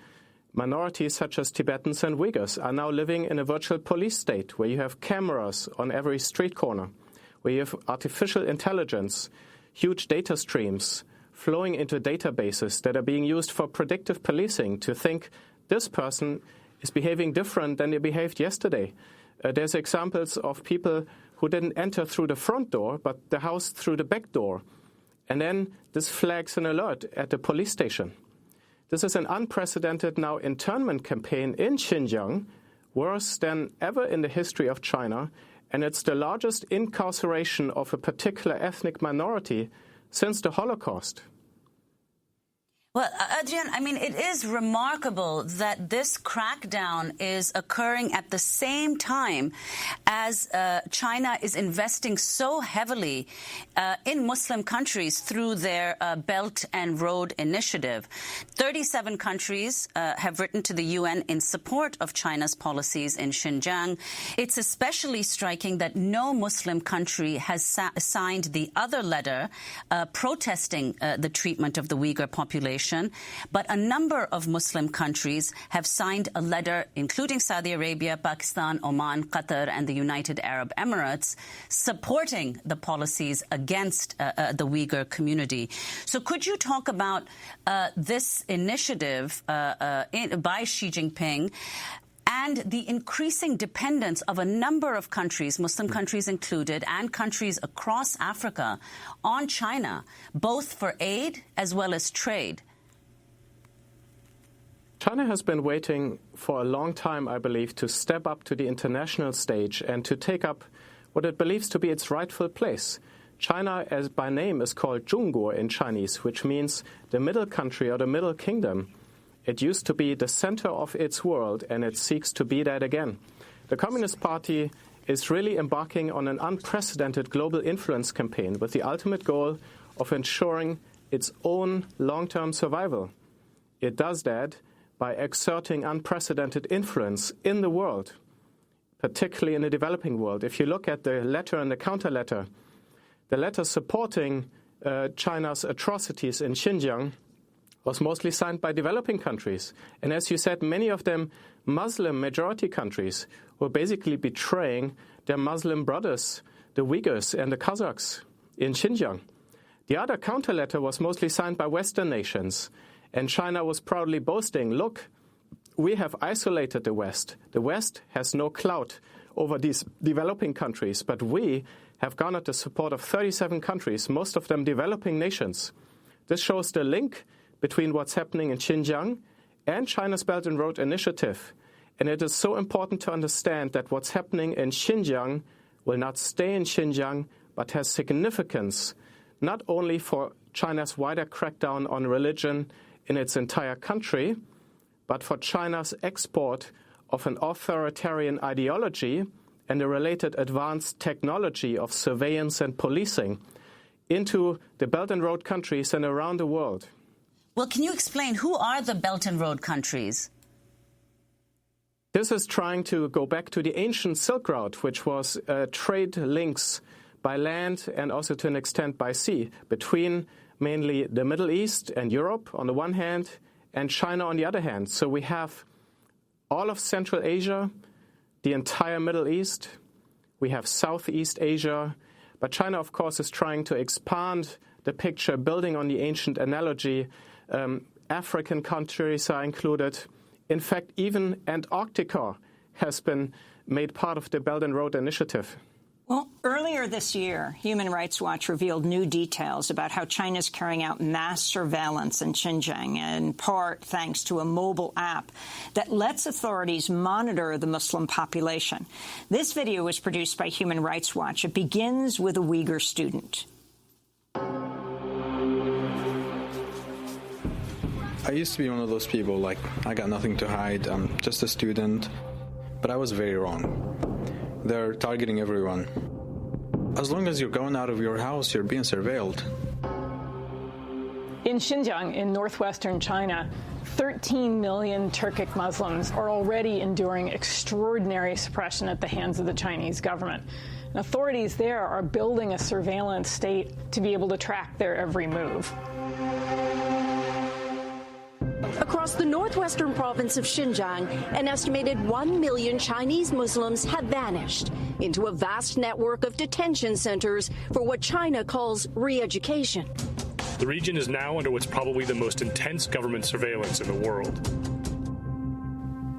Minorities such as Tibetans and Uyghurs are now living in a virtual police state where you have cameras on every street corner, where you have artificial intelligence, huge data streams, flowing into databases that are being used for predictive policing to think this person is behaving different than they behaved yesterday. There's examples of people who didn't enter through the front door, but the house through the back door. And then this flags an alert at the police station. This is an unprecedented now internment campaign in Xinjiang, worse than ever in the history of China, and it's the largest incarceration of a particular ethnic minority since the Holocaust. Well, Adrian, I mean, it is remarkable that this crackdown is occurring at the same time as China is investing so heavily in Muslim countries through their Belt and Road Initiative. 37 countries have written to the UN in support of China's policies in Xinjiang. It's especially striking that no Muslim country has signed the other letter protesting the treatment of the Uyghur population. But a number of Muslim countries have signed a letter, including Saudi Arabia, Pakistan, Oman, Qatar, and the United Arab Emirates, supporting the policies against the Uyghur community. So could you talk about this initiative by Xi Jinping and the increasing dependence of a number of countries, Muslim countries included, and countries across Africa on China, both for aid as well as trade? China has been waiting for a long time, I believe, to step up to the international stage and to take up what it believes to be its rightful place. China, as by name, is called Zhongguo in Chinese, which means the middle country or the middle kingdom. It used to be the center of its world, and it seeks to be that again. The Communist Party is really embarking on an unprecedented global influence campaign with the ultimate goal of ensuring its own long-term survival. It does that by exerting unprecedented influence in the world, particularly in the developing world. If you look at the letter and the counter-letter, the letter supporting China's atrocities in Xinjiang was mostly signed by developing countries. And as you said, many of them Muslim majority countries were basically betraying their Muslim brothers, the Uyghurs and the Kazakhs in Xinjiang. The other counter-letter was mostly signed by Western nations. And China was proudly boasting, look, we have isolated the West. The West has no clout over these developing countries, but we have garnered the support of 37 countries, most of them developing nations. This shows the link between what's happening in Xinjiang and China's Belt and Road Initiative. And it is so important to understand that what's happening in Xinjiang will not stay in Xinjiang, but has significance not only for China's wider crackdown on religion in its entire country, but for China's export of an authoritarian ideology and a related advanced technology of surveillance and policing into the Belt and Road countries and around the world. Well, can you explain who are the Belt and Road countries? This is trying to go back to the ancient Silk Route, which was trade links by land and also to an extent by sea between mainly the Middle East and Europe on the one hand, and China on the other hand. So we have all of Central Asia, the entire Middle East, we have Southeast Asia, but China, of course, is trying to expand the picture, building on the ancient analogy. African countries are included. In fact, even Antarctica has been made part of the Belt and Road Initiative. Well, earlier this year, Human Rights Watch revealed new details about how China's carrying out mass surveillance in Xinjiang, in part thanks to a mobile app that lets authorities monitor the Muslim population. This video was produced by Human Rights Watch. It begins with a Uyghur student. I used to be one of those people, like, I got nothing to hide, I'm just a student. But I was very wrong. They're targeting everyone. As long as you're going out of your house, you're being surveilled. In Xinjiang, in northwestern China, 13 million Turkic Muslims are already enduring extraordinary suppression at the hands of the Chinese government. And authorities there are building a surveillance state to be able to track their every move. Across the northwestern province of Xinjiang, an estimated 1 million Chinese Muslims have vanished into a vast network of detention centers for what China calls re-education. The region is now under what's probably the most intense government surveillance in the world.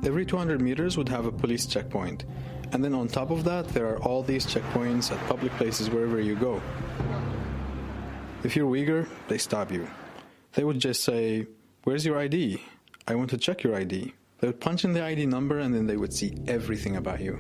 Every 200 meters would have a police checkpoint. And then on top of that, there are all these checkpoints at public places wherever you go. If you're Uyghur, they stop you. They would just say, "Where's your ID? I want to check your ID." They would punch in the ID number and then they would see everything about you.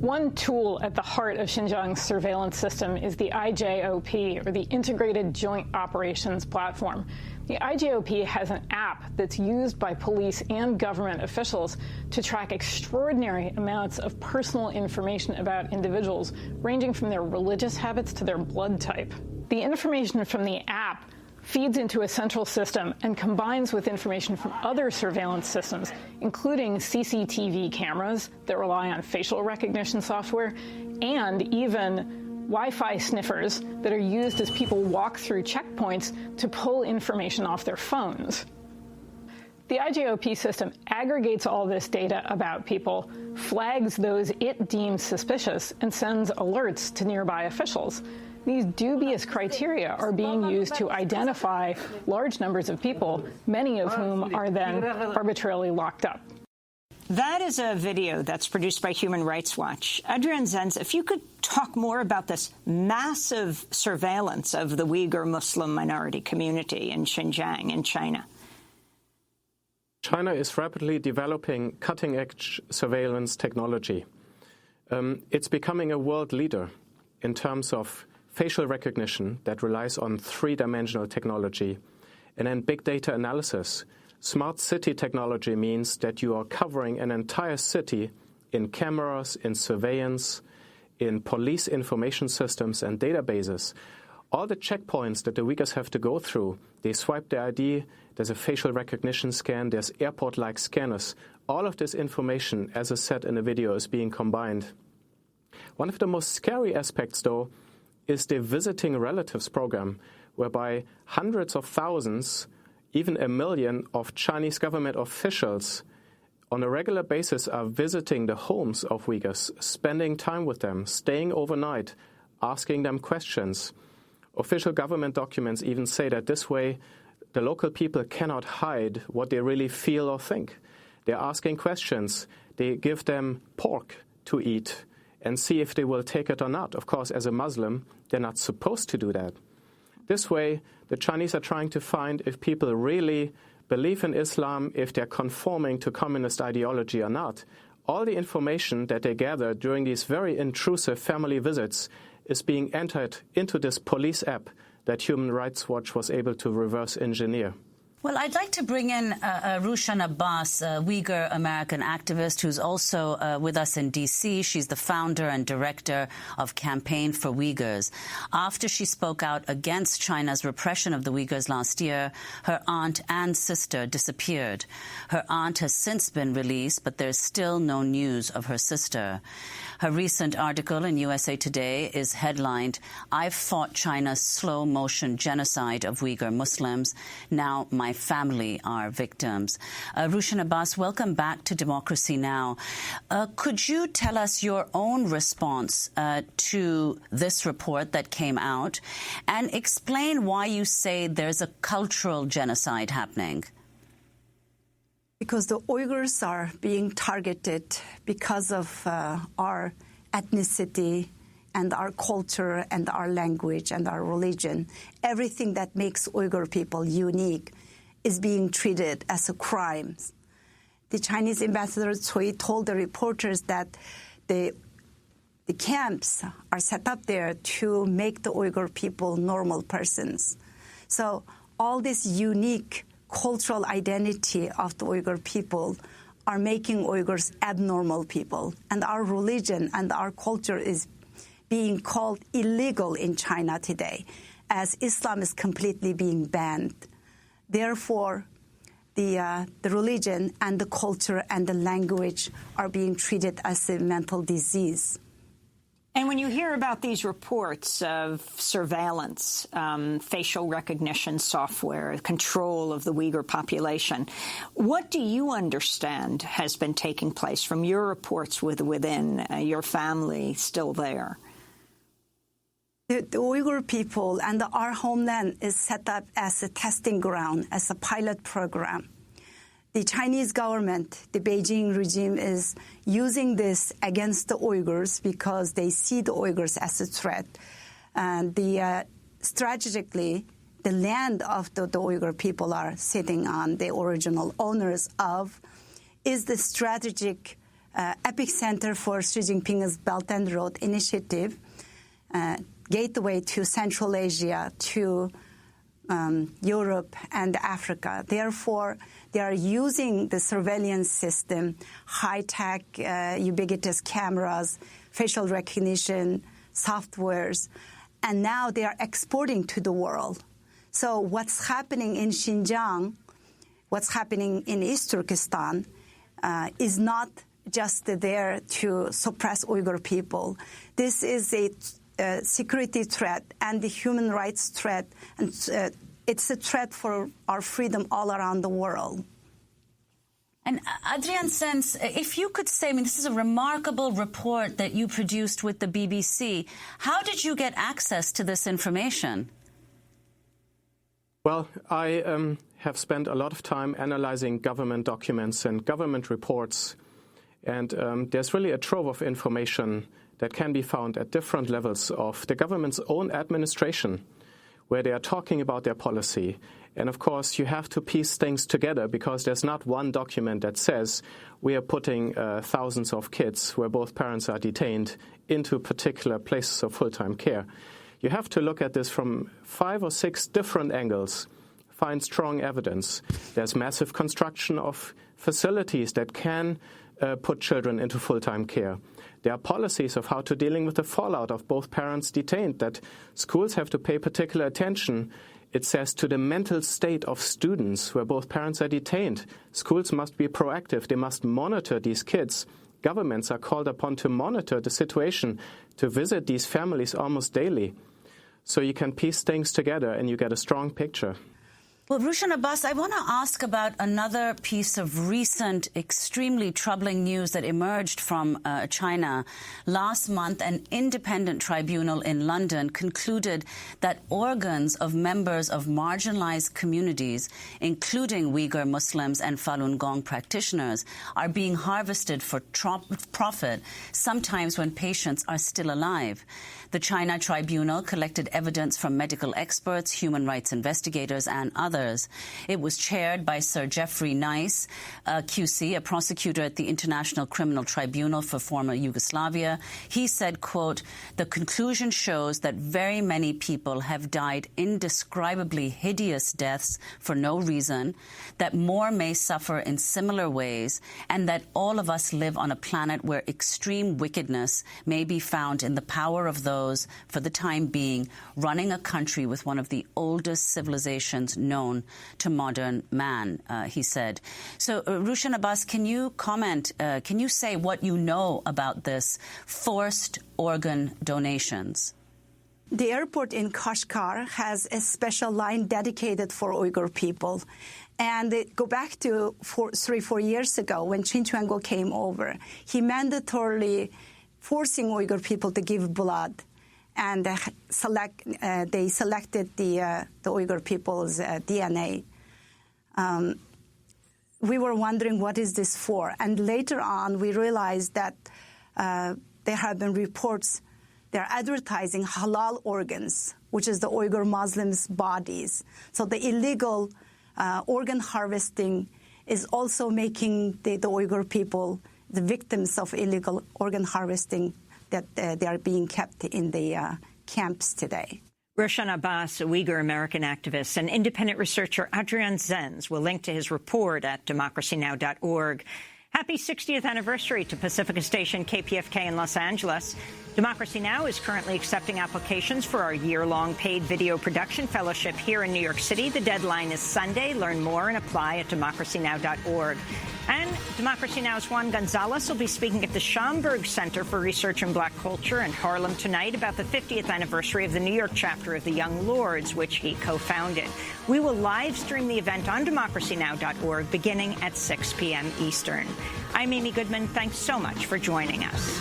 One tool at the heart of Xinjiang's surveillance system is the IJOP, or the Integrated Joint Operations Platform. The IJOP has an app that's used by police and government officials to track extraordinary amounts of personal information about individuals, ranging from their religious habits to their blood type. The information from the app feeds into a central system and combines with information from other surveillance systems, including CCTV cameras that rely on facial recognition software, and even Wi-Fi sniffers that are used as people walk through checkpoints to pull information off their phones. The IJOP system aggregates all this data about people, flags those it deems suspicious, and sends alerts to nearby officials. These dubious criteria are being used to identify large numbers of people, many of whom are then arbitrarily locked up. That is a video that's produced by Human Rights Watch. Adrian Zenz, if you could talk more about this massive surveillance of the Uyghur Muslim minority community in Xinjiang in China. China is rapidly developing cutting-edge surveillance technology. It's becoming a world leader in terms of facial recognition that relies on three-dimensional technology, and then big data analysis. Smart city technology means that you are covering an entire city in cameras, in surveillance, in police information systems and databases. All the checkpoints that the Uyghurs have to go through, they swipe their ID, there's a facial recognition scan, there's airport-like scanners. All of this information, as I said in the video, is being combined. One of the most scary aspects, though, is the visiting relatives program, whereby hundreds of thousands, even 1 million of Chinese government officials on a regular basis are visiting the homes of Uyghurs, spending time with them, staying overnight, asking them questions. Official government documents even say that this way the local people cannot hide what they really feel or think. They're asking questions. They give them pork to eat and see if they will take it or not. Of course, as a Muslim, they're not supposed to do that. This way, the Chinese are trying to find if people really believe in Islam, if they're conforming to communist ideology or not. All the information that they gather during these very intrusive family visits is being entered into this police app that Human Rights Watch was able to reverse engineer. Well, I'd like to bring in Rushan Abbas, a Uyghur American activist who's also with us in D.C. She's the founder and director of Campaign for Uyghurs. After she spoke out against China's repression of the Uyghurs last year, her aunt and sister disappeared. Her aunt has since been released, but there's still no news of her sister. Her recent article in USA Today is headlined, "I've fought China's slow-motion genocide of Uyghur Muslims. Now my family are victims." Rushan Abbas, welcome back to Democracy Now! Could you tell us your own response to this report that came out and explain why you say there's a cultural genocide happening? Because the Uyghurs are being targeted because of our ethnicity and our culture and our language and our religion. Everything that makes Uyghur people unique is being treated as a crime. The Chinese ambassador Cui told the reporters that the camps are set up there to make the Uyghur people normal persons. So all this unique cultural identity of the Uyghur people are making Uyghurs abnormal people. And our religion and our culture is being called illegal in China today, as Islam is completely being banned. Therefore, the religion and the culture and the language are being treated as a mental disease. And when you hear about these reports of surveillance, facial recognition software, control of the Uyghur population, what do you understand has been taking place from your reports within your family still there? The Uyghur people and our homeland is set up as a testing ground, as a pilot program. the Chinese government, the Beijing regime, is using this against the Uyghurs because they see the Uyghurs as a threat. And strategically, the land of the Uyghur people are sitting on, the original owners of, is the strategic epicenter for Xi Jinping's Belt and Road Initiative, gateway to Central Asia, to Europe and Africa. Therefore, they are using the surveillance system, high-tech, ubiquitous cameras, facial recognition, softwares, and now they are exporting to the world. So what's happening in Xinjiang, what's happening in East Turkestan, is not just there to suppress Uyghur people. This is a security threat and the human rights threat, and it's a threat for our freedom all around the world. And Adrian Zenz, if you could say, I mean, this is a remarkable report that you produced with the BBC. How did you get access to this information? Well, I have spent a lot of time analyzing government documents and government reports, and there's really a trove of information that can be found at different levels of the government's own administration, where they are talking about their policy. And of course, you have to piece things together because there's not one document that says we are putting thousands of kids where both parents are detained into particular places of full-time care. You have to look at this from 5 or 6 different angles, find strong evidence. There's massive construction of facilities that can put children into full-time care. There are policies of how to dealing with the fallout of both parents detained, that schools have to pay particular attention, it says, to the mental state of students where both parents are detained. Schools must be proactive. They must monitor these kids. Governments are called upon to monitor the situation, to visit these families almost daily. So you can piece things together and you get a strong picture. Well, Rushan Abbas, I want to ask about another piece of recent, extremely troubling news that emerged from China. Last month, an independent tribunal in London concluded that organs of members of marginalized communities, including Uyghur Muslims and Falun Gong practitioners, are being harvested for profit, sometimes when patients are still alive. The China tribunal collected evidence from medical experts, human rights investigators, and others. It was chaired by Sir Geoffrey Nice, QC, a prosecutor at the International Criminal Tribunal for former Yugoslavia. He said, quote, "The conclusion shows that very many people have died indescribably hideous deaths for no reason, that more may suffer in similar ways, and that all of us live on a planet where extreme wickedness may be found in the power of those, for the time being, running a country with one of the oldest civilizations known to modern man," he said. So, Rushan Abbas, can you comment, can you say what you know about this forced organ donations? The airport in Kashgar has a special line dedicated for Uyghur people. And go back to 3-4 years ago when Qin Shi Huangdi came over, he mandatorily forcing Uyghur people to give blood. And they selected the Uyghur people's DNA. We were wondering, what is this for? And later on, we realized that there have been reports, they're advertising halal organs, which is the Uyghur Muslims' bodies. So the illegal organ harvesting is also making the Uyghur people the victims of illegal organ harvesting, that they are being kept in the camps today. Rushan Abbas, a Uyghur American activist, and independent researcher Adrian Zenz will link to his report at democracynow.org. Happy 60th anniversary to Pacifica Station KPFK in Los Angeles. Democracy Now! Is currently accepting applications for our year-long paid video production fellowship here in New York City. The deadline is Sunday. Learn more and apply at democracynow.org. And Democracy Now!'s Juan Gonzalez will be speaking at the Schomburg Center for Research in Black Culture in Harlem tonight about the 50th anniversary of the New York chapter of the Young Lords, which he co-founded. We will live stream the event on democracynow.org beginning at 6 p.m. Eastern. I'm Amy Goodman. Thanks so much for joining us.